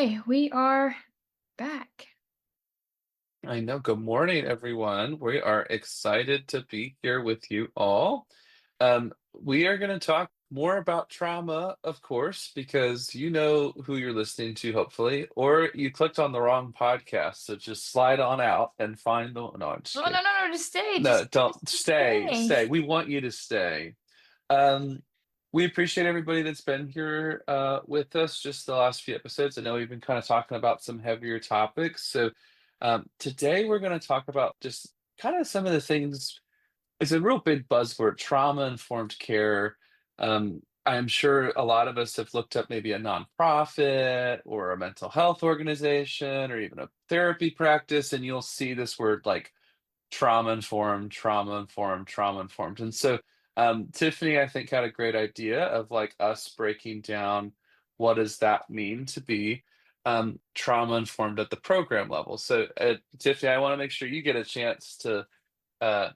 Hi, we are back. I know. Good morning, everyone. We are excited to be here with you all. We are going to talk more about trauma, of course, because you know who you're listening to, hopefully, or you clicked on the wrong podcast. So just slide on out and find the. No, I'm just Oh, no, kidding. no, no, just stay. No, Just don't stay. stay. Stay. We want you to stay. Um, we appreciate everybody that's been here with us just the last few episodes. I know we've been kind of talking about some heavier topics. So today we're going to talk about just kind of some of the things. It's a real big buzzword, trauma informed care. I'm sure a lot of us have looked up maybe a nonprofit or a mental health organization or even a therapy practice, and you'll see this word like trauma informed, trauma informed, trauma informed. And so Tiffany, I think, had a great idea of like us breaking down what does that mean to be trauma informed at the program level. So Tiffany, I want to make sure you get a chance to uh,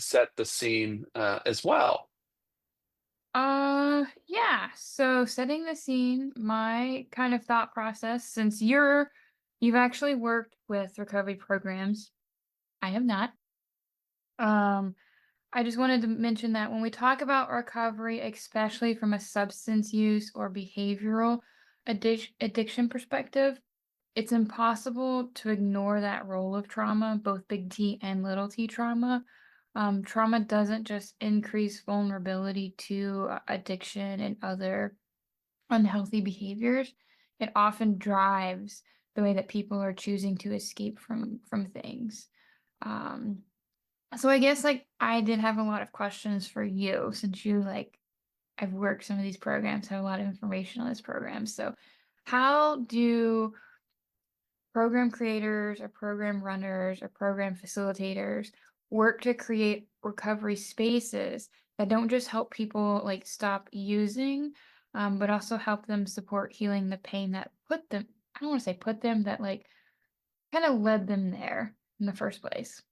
set the scene as well. Yeah. So setting the scene, my kind of thought process, since you've actually worked with recovery programs, I have not. Um, I just wanted to mention that when we talk about recovery, especially from a substance use or behavioral addiction perspective, it's impossible to ignore that role of trauma, both big T and little t trauma. Trauma doesn't just increase vulnerability to addiction and other unhealthy behaviors. It often drives the way that people are choosing to escape from things. Um, so I guess like I did have a lot of questions for you since you like I've worked some of these programs, have a lot of information on this program. So how do program creators or program runners or program facilitators work to create recovery spaces that don't just help people like stop using, but also help them support healing the pain that put them, I don't want to say put them, that like kind of led them there in the first place.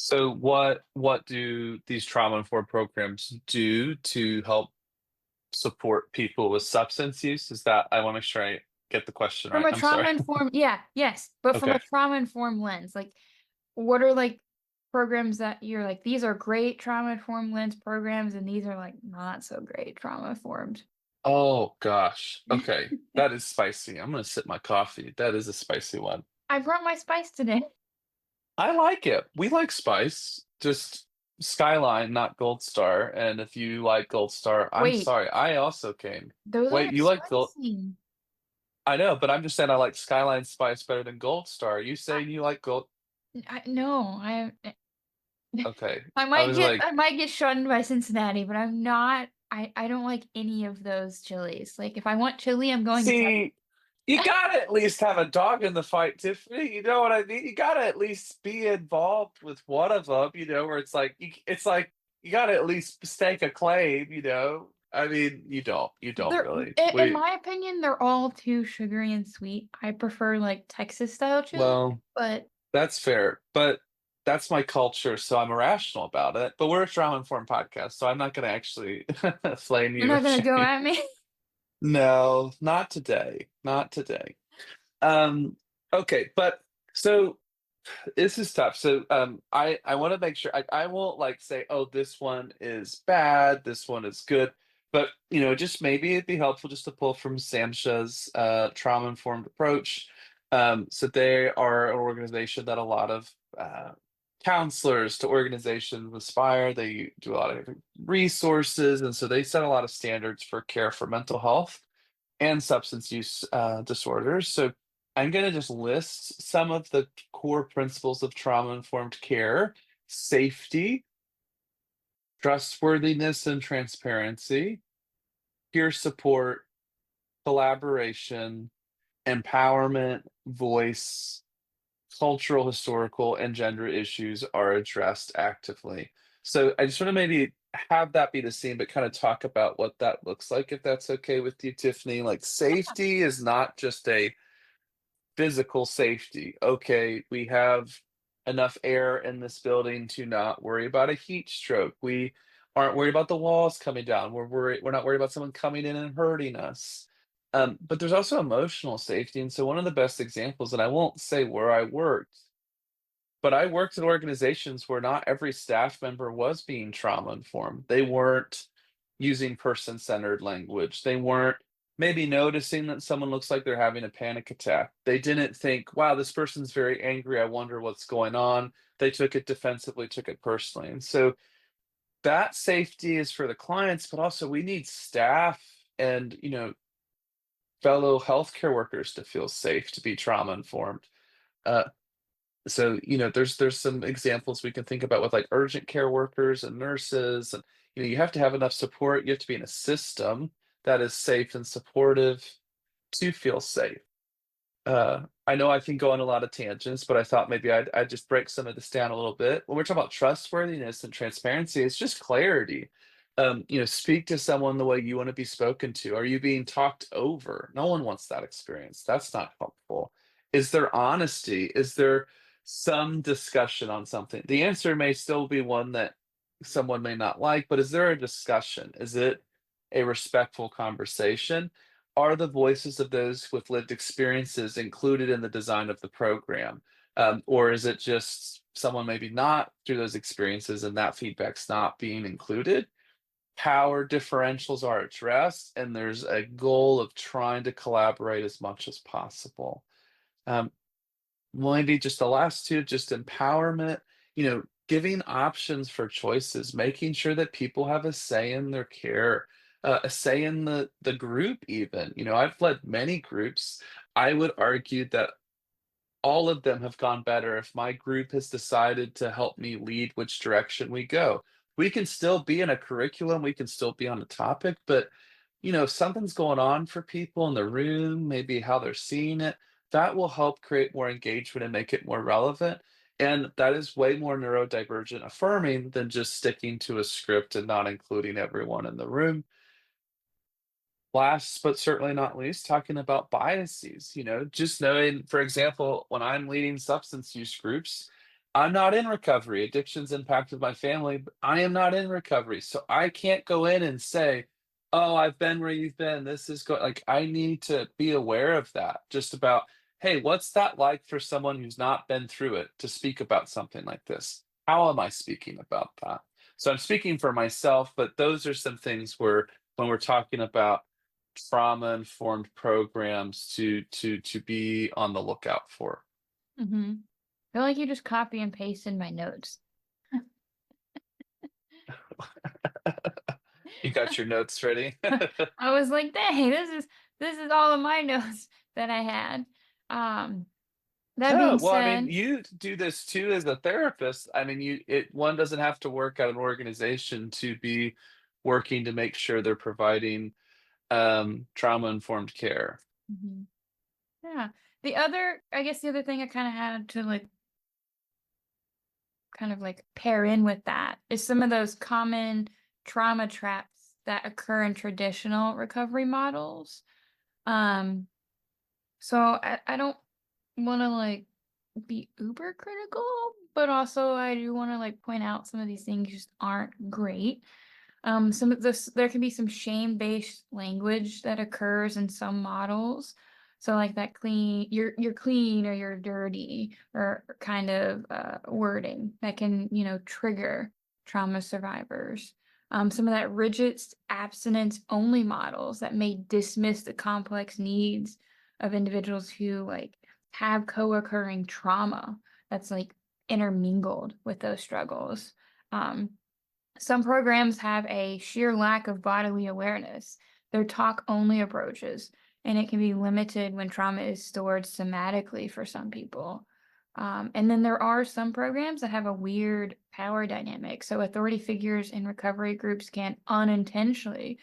So what do these trauma informed programs do to help support people with substance use? Is that I want to make sure I get the question From right. a I'm sorry. trauma informed, yeah, yes, but from Okay. a trauma informed lens, like what are like programs that you're like, these are great trauma informed lens programs, and these are like not so great trauma informed. Oh gosh. Okay. That is spicy. I'm gonna sip my coffee. That is a spicy one. I brought my spice today. I like it. We like spice. Just Skyline, not Gold Star. And if you like Gold Star, I'm Wait, sorry. I also came. those Wait, aren't you like Gold? spicy. I know, but I'm just saying I like Skyline spice better than Gold Star. You I, saying you like Gold? no, Okay. I I might was get like, shunned by Cincinnati, but I'm not. I don't like any of those chilies. Like if I want chili, I'm going to see, you Texas. gotta at least have a dog in the fight, Tiffany. You know what I mean? You gotta at least be involved with one of them. Where it's like it's like you gotta at least stake a claim. I mean, you don't They're really. in We my opinion, they're all too sugary and sweet. I prefer like Texas style chili, well, but that's fair, but that's my culture, so I'm irrational about it. But we're a trauma-informed podcast, so I'm not gonna actually flame you're you or not gonna go shame. at me. No, not today. Not today. Um, okay, but so this is tough. So I want to make sure I won't like say, oh, this one is bad, this one is good. But just maybe it'd be helpful just to pull from Samsha's trauma-informed approach. So they are an organization that a lot of counselors to organizations aspire. They do a lot of different resources, and so they set a lot of standards for care for mental health and substance use disorders. So I'm going to just list some of the core principles of trauma informed care: safety, trustworthiness and transparency, peer support, collaboration, empowerment, voice, cultural, historical, and gender issues are addressed actively. So I just want to maybe have that be the scene, but kind of talk about what that looks like, if that's okay with you, Tiffany. Like, safety is not just a physical safety. Okay, we have enough air in this building to not worry about a heat stroke. We aren't worried about the walls coming down. We're not worried about someone coming in and hurting us. But there's also emotional safety, and so one of the best examples, and I won't say where I worked, but I worked in organizations where not every staff member was being trauma informed. They weren't using person-centered language. They weren't maybe noticing that someone looks like they're having a panic attack. They didn't think, "Wow, this person's very angry. I wonder what's going on." They took it defensively, took it personally. And so that safety is for the clients, but also we need staff and, fellow healthcare workers to feel safe, to be trauma informed. Uh, there's some examples we can think about with like urgent care workers and nurses, and you have to have enough support. You have to be in a system that is safe and supportive to feel safe. I know I can go on a lot of tangents, but I thought maybe I'd just break some of this down a little bit. When we're talking about trustworthiness and transparency, it's just clarity. Speak to someone the way you want to be spoken to. Are you being talked over? No one wants that experience. That's not helpful. Is there honesty? Is there some discussion on something? The answer may still be one that someone may not like, but is there a discussion? Is it a respectful conversation? Are the voices of those with lived experiences included in the design of the program? Or is it just someone maybe not through those experiences and that feedback's not being included? Power differentials are addressed, and there's a goal of trying to collaborate as much as possible. Um, Maybe just the last two, just empowerment, giving options for choices, making sure that people have a say in their care, a say in the group even. I've led many groups. I would argue that all of them have gone better if my group has decided to help me lead which direction we go. We can still be in a curriculum, we can still be on a topic, but if something's going on for people in the room, maybe how they're seeing it, that will help create more engagement and make it more relevant. And that is way more neurodivergent affirming than just sticking to a script and not including everyone in the room. Last but certainly not least, talking about biases, just knowing, for example, when I'm leading substance use groups, I'm not in recovery. Addiction's impacted my family, but I am not in recovery. So I can't go in and say, "Oh, I've been where you've been. This is good." Like, I need to be aware of that, just about, hey, what's that like for someone who's not been through it to speak about something like this? How am I speaking about that? So I'm speaking for myself, but those are some things where when we're talking about trauma-informed programs to be on the lookout for. Mm-hmm. Feel like you just copy and paste in my notes. You got your notes ready? I was like, dang, this is all of my notes that I had. Um, that Oh, being well, I mean, said, you do this too as a therapist. I mean, one doesn't have to work at an organization to be working to make sure they're providing, trauma-informed care. mhm, yeah. I guess the other thing I kind of had to like kind of like pair in with that is some of those common trauma traps that occur in traditional recovery models. Um, so I don't want to like be uber critical, but also I do want to like point out some of these things just aren't great. Some of this there can be some shame-based language that occurs in some models. So like that you're clean or you're dirty or kind of wording that can, trigger trauma survivors. Some of that rigid abstinence only models that may dismiss the complex needs of individuals who like have co-occurring trauma that's like intermingled with those struggles. Um, some programs have a sheer lack of bodily awareness. They're talk only approaches, and it can be limited when trauma is stored somatically for some people. And then there are some programs that have a weird power dynamic. So, authority figures in recovery groups can unintentionally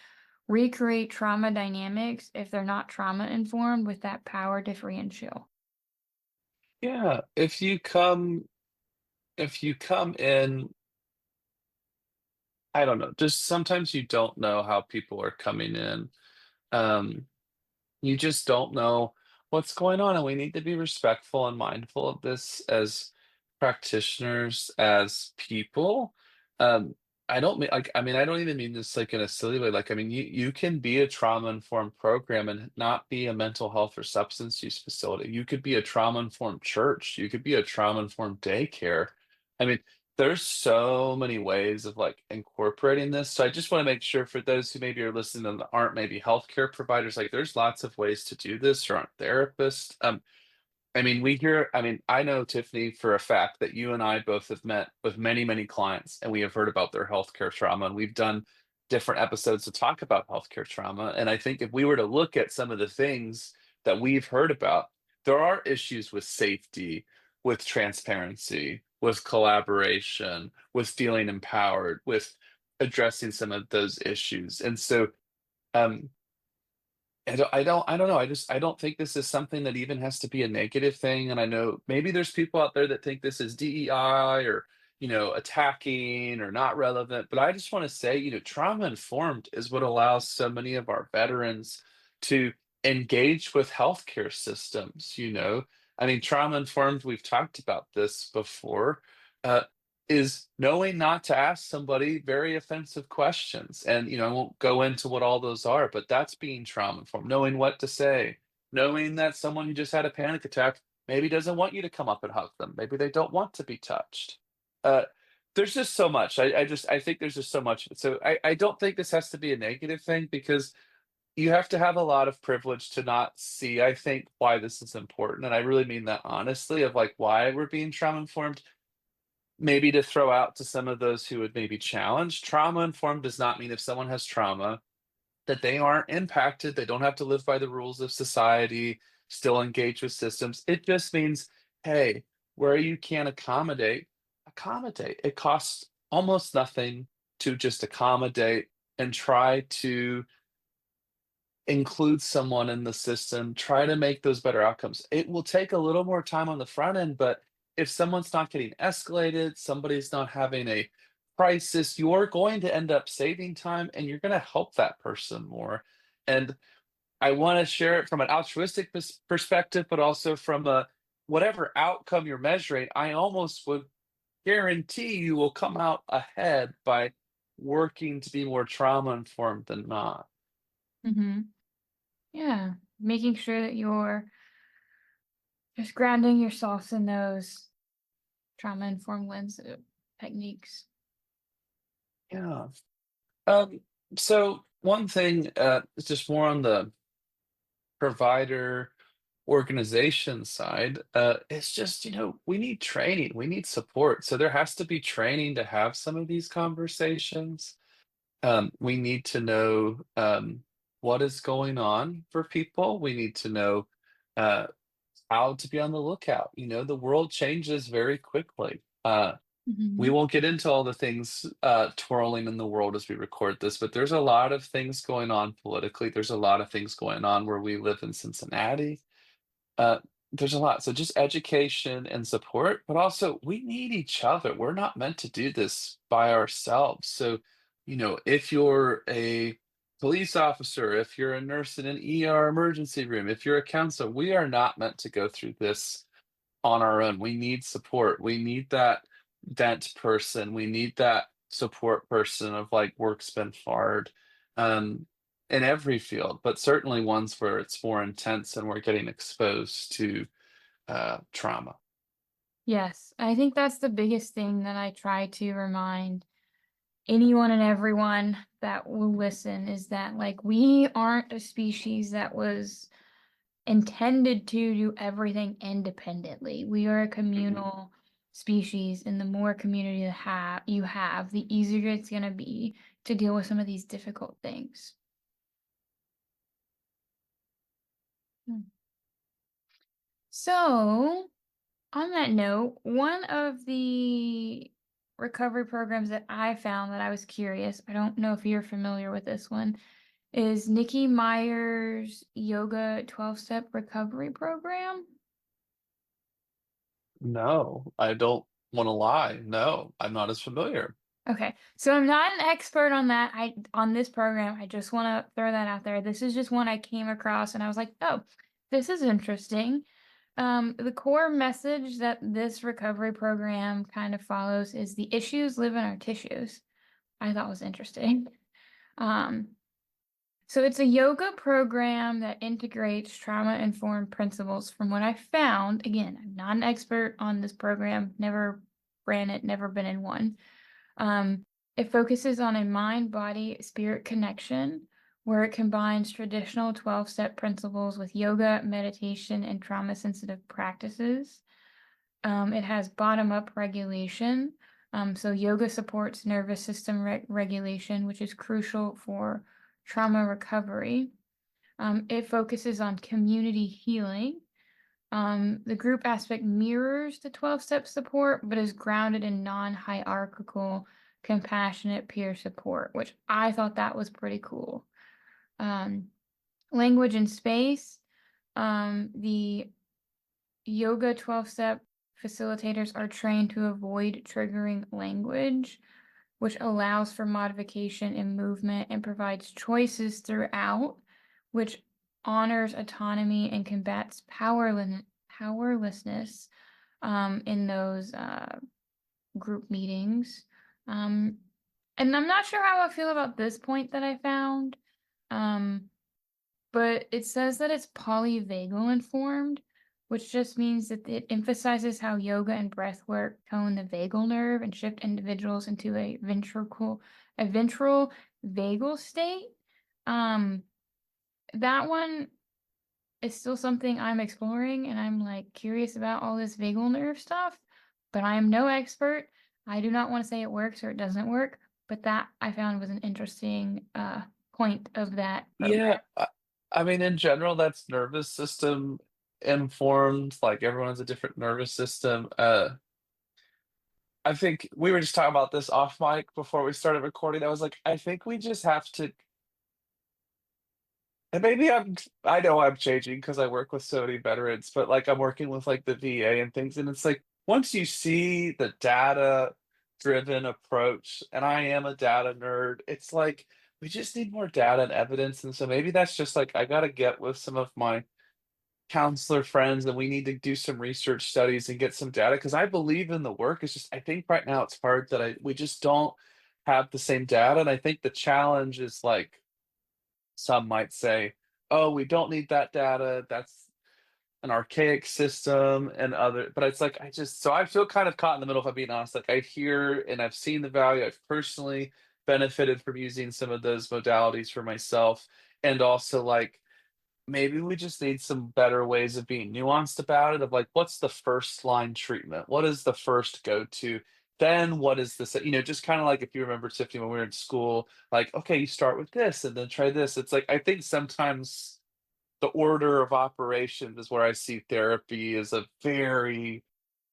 recreate trauma dynamics if they're not trauma informed with that power differential. Yeah, if you come in, I don't know, just sometimes you don't know how people are coming in. Um, you just don't know what's going on, and we need to be respectful and mindful of this as practitioners, as people. I don't mean like, I mean, I don't even mean this like in a silly way. Like, I mean, you can be a trauma-informed program and not be a mental health or substance use facility. You could be a trauma-informed church. You could be a trauma-informed daycare. I mean, there's so many ways of like incorporating this. So I just want to make sure for those who maybe are listening and aren't maybe healthcare providers, like there's lots of ways to do this or aren't therapists. I mean, I mean, I know, Tiffany, for a fact that you and I both have met with many, many clients and we have heard about their healthcare trauma. And we've done different episodes to talk about healthcare trauma. And I think if we were to look at some of the things that we've heard about, there are issues with safety, with transparency, with collaboration, with feeling empowered, with addressing some of those issues. And so, um, I don't know. I don't think this is something that even has to be a negative thing. And I know maybe there's people out there that think this is DEI or, attacking or not relevant. But I just want to say, trauma informed is what allows so many of our veterans to engage with healthcare systems. I mean, trauma informed, we've talked about this before. Uh, is knowing not to ask somebody very offensive questions. And, I won't go into what all those are, but that's being trauma informed, knowing what to say, knowing that someone who just had a panic attack maybe doesn't want you to come up and hug them. Maybe they don't want to be touched. Uh, there's just so much. I think there's just so much. So I don't think this has to be a negative thing because you have to have a lot of privilege to not see, I think, why this is important. And I really mean that honestly, of like why we're being trauma informed. Maybe to throw out to some of those who would maybe challenge, trauma informed does not mean if someone has trauma that they aren't impacted, they don't have to live by the rules of society, still engage with systems. It just means, hey, where you can accommodate, accommodate. It costs almost nothing to just accommodate and try to include someone in the system, try to make those better outcomes. It will take a little more time on the front end, but if someone's not getting escalated, somebody's not having a crisis, you're going to end up saving time and you're going to help that person more. And I want to share it from an altruistic perspective, but also from a whatever outcome you're measuring, I almost would guarantee you will come out ahead by working to be more trauma informed than not. Hmm. Yeah, making sure that you're just grounding yourself in those trauma informed lens techniques. Yeah. Um, so one thing, is just more on the provider organization side, it's just, we need training, we need support. So there has to be training to have some of these conversations. We need to know what is going on for people. We need to know uh, how to be on the lookout. The world changes very quickly. We Hmm. won't get into all the things twirling in the world as we record this, but there's a lot of things going on politically. There's a lot of things going on where we live in Cincinnati. Uh, there's a lot. So just education and support, but also we need each other. We're not meant to do this by ourselves. So, if you're a police officer, if you're a nurse in an ER emergency room, if you're a counselor, we are not meant to go through this on our own. We need support. We need that vent person. We need that support person of like work's been hard um, in every field, but certainly ones where it's more intense and we're getting exposed to trauma. Yes, I think that's the biggest thing that I try to remind anyone and everyone that will listen is that, like, we aren't a species that was intended to do everything independently. We are a Mhm. communal species, and the more community you have, the easier it's going to be to deal with some of these difficult things. Hmm. So, on that note, one of the recovery programs that I found that I was curious, I don't know if you're familiar with this one, is Nikki Meyer's Yoga 12-step recovery program. No, I don't want to lie. No, I'm not as familiar. Okay, so I'm not an expert on that. On this program, I just want to throw that out there. This is just one I came across and I was like, "Oh, this is interesting." The core message that this recovery program kind of follows is the issues live in our tissues. I thought was interesting. Um, so it's a yoga program that integrates trauma-informed principles from what I found. Again, I'm not an expert on this program, never ran it, never been in one. Um, it focuses on a mind, body, spirit connection where it combines traditional 12-step principles with yoga, meditation, and trauma-sensitive practices. It has bottom-up regulation. So yoga supports nervous system regulation, which is crucial for trauma recovery. It focuses on community healing. The group aspect mirrors the 12-step support, but is grounded in non-hierarchical, compassionate peer support, which I thought that was pretty cool. Um, language and space. The yoga 12-step facilitators are trained to avoid triggering language, which allows for modification in movement and provides choices throughout, which honors autonomy and combats powerlessness in those group meetings. Um, and I'm not sure how I feel about this point that I found. Um, but it says that it's polyvagal informed, which just means that it emphasizes how yoga and breath work tone the vagal nerve and shift individuals into a ventral vagal state. Um, that one is still something I'm exploring, and I'm like curious about all this vagal nerve stuff, but I am no expert. I do not want to say it works or it doesn't work, but that I found was an interesting point of that Yeah, program. I mean, in general, that's nervous system informed. Like everyone has a different nervous system. I think we were just talking about this off mic before we started recording. I was like, I think we just have to, and maybe I know I'm changing because I work with so many veterans, but like I'm working with like the VA and things, and it's like once you see the data driven approach, and I am a data nerd, it's like we just need more data and evidence. And so maybe that's just like I gotta get with some of my counselor friends and we need to do some research studies and get some data because I believe in the work. It's just I think right now it's hard that we just don't have the same data. And I think the challenge is like some might say, oh, we don't need that data. That's an archaic system and other but it's like I just so I feel kind of caught in the middle if I'm being honest. Like I hear and I've seen the value. I've personally benefited from using some of those modalities for myself. And also like maybe we just need some better ways of being nuanced about it, of like, what's the first line treatment? What is the first go-to? Then what is this? Just kind of like if you remember Tiffany when we were in school, like, okay, you start with this and then try this. It's like I think sometimes the order of operations is where I see therapy as a very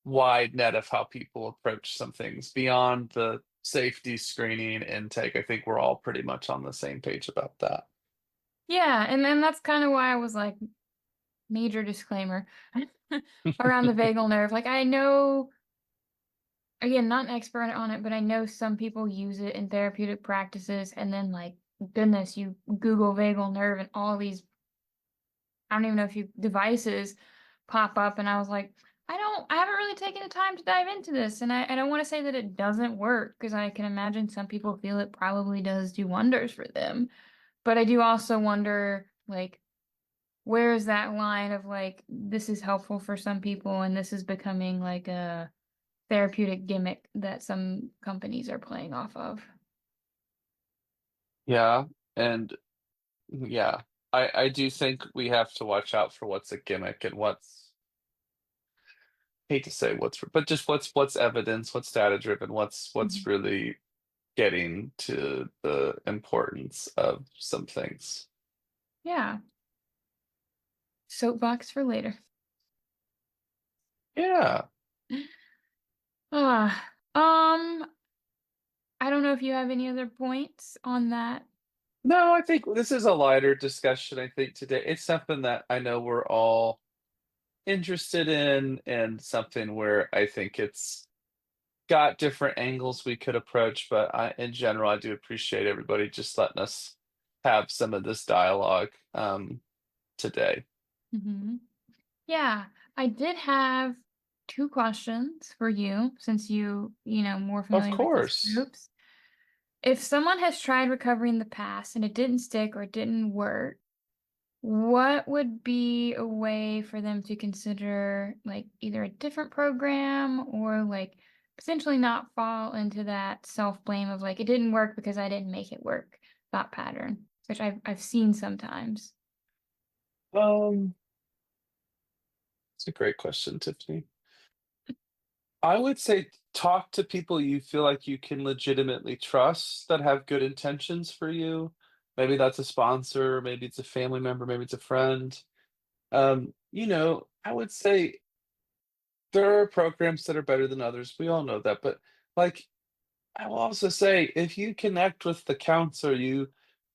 wide net of how people approach some things beyond the safety screening intake. I think we're all pretty much on the same page about that. Yeah, and then that's kind of why I was like, major disclaimer around the vagal nerve. Like I know, again, not an expert on it, but I know some people use it in therapeutic practices, and then like, goodness, you Google vagal nerve, and all these I don't even know if you devices pop up, and I was like, I haven't really taken the time to dive into this, and I don't want to say that it doesn't work because I can imagine some people feel it probably does do wonders for them, but I do also wonder like where is that line of like this is helpful for some people and this is becoming like a therapeutic gimmick that some companies are playing off of. Yeah. And yeah, I do think we have to watch out for what's a gimmick and what's hate to say but just what's evidence, what's data driven, what's Mhm. really getting to the importance of some things. Yeah. Soapbox for later. Yeah. Ah, I don't know if you have any other points on that. No, I think this is a lighter discussion. I think today it's something that I know we're all interested in and something where I think it's got different angles we could approach, but in general, I do appreciate everybody just letting us have some of this dialogue today. Hmm. Yeah, I did have two questions for you since you know, more Of familiar with these course. groups. If someone has tried recovery in the past and it didn't stick or it didn't work, what would be a way for them to consider, like, either a different program or, like, potentially not fall into that self-blame of, like, "It didn't work because I didn't make it work," thought pattern, which I've seen sometimes. Um, it's a great question, Tiffany. I would say talk to people you feel like you can legitimately trust that have good intentions for you. Maybe that's a sponsor, maybe it's a family member, maybe it's a friend. I would say there are programs that are better than others. We all know that. But like, I will also say, if you connect with the counselor, you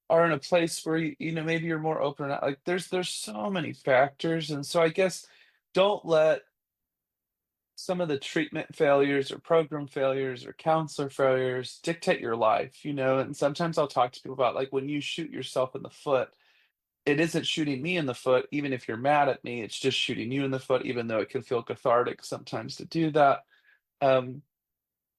are in a place where maybe you're more open. Like, there's so many factors, and so I guess don't let some of the treatment failures or program failures or counselor failures dictate your life, and sometimes I'll talk to people about like when you shoot yourself in the foot, it isn't shooting me in the foot, even if you're mad at me, it's just shooting you in the foot, even though it can feel cathartic sometimes to do that. Um,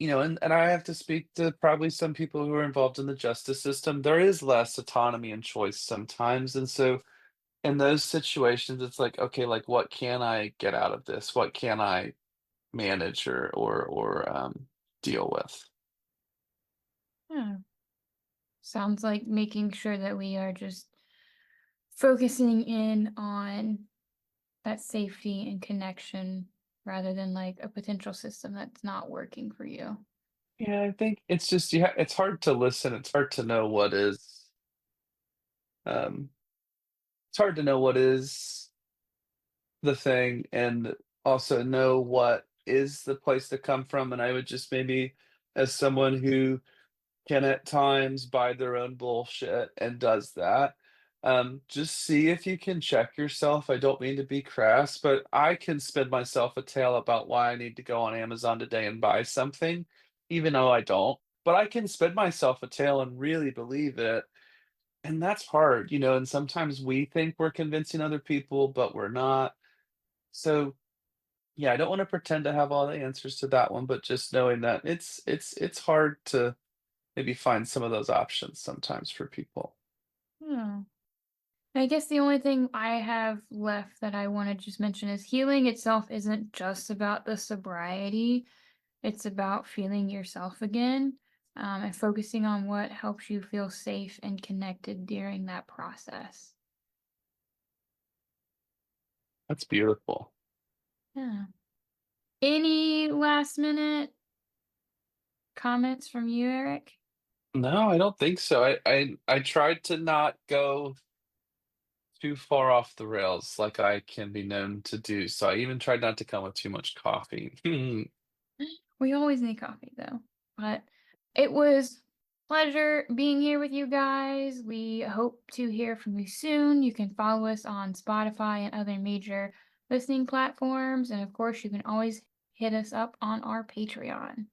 and I have to speak to probably some people who are involved in the justice system. There is less autonomy and choice sometimes. And so in those situations, it's like, okay, like what can I get out of this? What can I manage or deal with? Yeah. Sounds like making sure that we are just focusing in on that safety and connection rather than, like, a potential system that's not working for you. Yeah, I think it's just it's hard to listen. It's hard to know um it's hard to know what is the thing and also know what is the place to come from. And I would just maybe, as someone who can at times buy their own bullshit and does that, just see if you can check yourself. I don't mean to be crass, but I can spin myself a tale about why I need to go on Amazon today and buy something, even though I don't. But I can spin myself a tale and really believe it. And that's hard, and sometimes we think we're convincing other people, but we're not. So yeah, I don't want to pretend to have all the answers to that one, but just knowing that it's hard to maybe find some of those options sometimes for people. Yeah. I guess the only thing I have left that I want to just mention is healing itself isn't just about the sobriety. It's about feeling yourself again, and focusing on what helps you feel safe and connected during that process. That's beautiful. Yeah. Any last minute comments from you, Eric? No, I don't think so. I tried to not go too far off the rails like I can be known to do. So I even tried not to come with too much coffee. We always need coffee though. But it was pleasure being here with you guys. We hope to hear from you soon. You can follow us on Spotify and other major listening platforms. And of course, you can always hit us up on our Patreon.